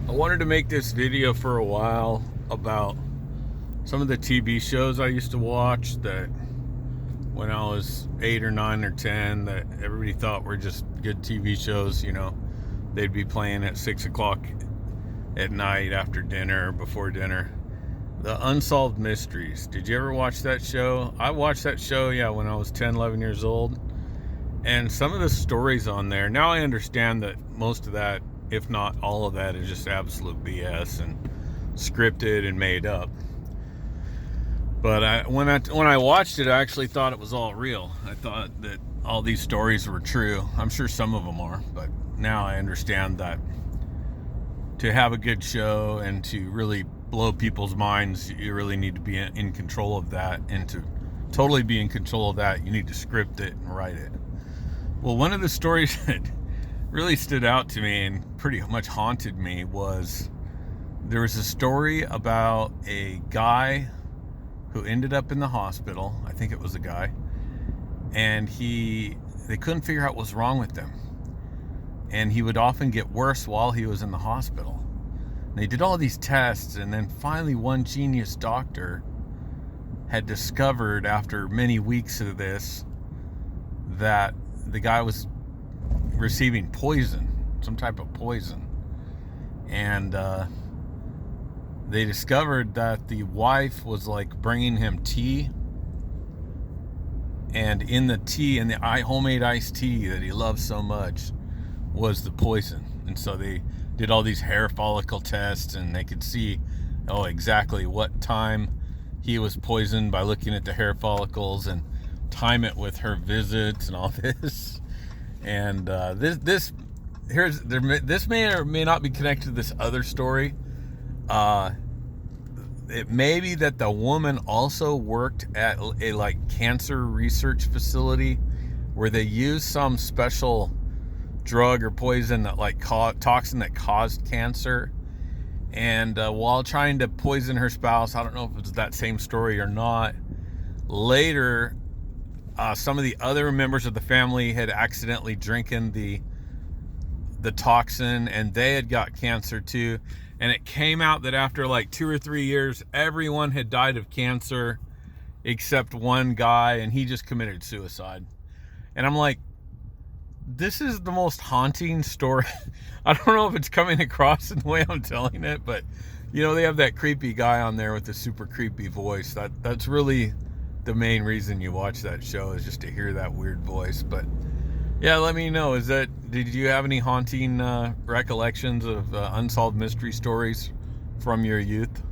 I wanted to make this video for a while about some of the TV shows I used to watch that when I was 8 or 9 or 10 that everybody thought were just good TV shows. They'd be playing at 6 o'clock at night after dinner, before dinner. The Unsolved Mysteries. Did you ever watch that show? I watched that show, when I was 10, 11 years old. And some of the stories on there, now I understand that most of that, if not all of that, is just absolute BS and scripted and made up. But when I watched it, I actually thought it was all real. I thought that all these stories were true. I'm sure some of them are, but now I understand that to have a good show and to really blow people's minds, you really need to be in control of that. And to totally be in control of that, you need to script it and write it. Well, one of the stories that really stood out to me and pretty much haunted me was there was a story about a guy who ended up in the hospital. I think it was a guy. And they couldn't figure out what was wrong with him. And he would often get worse while he was in the hospital. And they did all these tests, and then finally one genius doctor had discovered, after many weeks of this, that the guy was receiving poison, some type of poison. And they discovered that the wife was bringing him tea, and in the tea, in the homemade iced tea that he loved so much, was the poison. And so they did all these hair follicle tests, and they could see exactly what time he was poisoned by looking at the hair follicles and time it with her visits and all this. And this may or may not be connected to this other story. It may be that the woman also worked at a cancer research facility where they used some special drug or poison that toxin that caused cancer. And while trying to poison her spouse, I don't know if it's that same story or not, later some of the other members of the family had accidentally drinking the toxin, and they had got cancer too. And it came out that after 2 or 3 years, everyone had died of cancer except one guy, and he just committed suicide. And I'm like, this is the most haunting story. I don't know if it's coming across in the way I'm telling it, but they have that creepy guy on there with the super creepy voice. That's really the main reason you watch that show, is just to hear that weird voice. But yeah, let me know. Did you have any haunting recollections of unsolved mystery stories from your youth?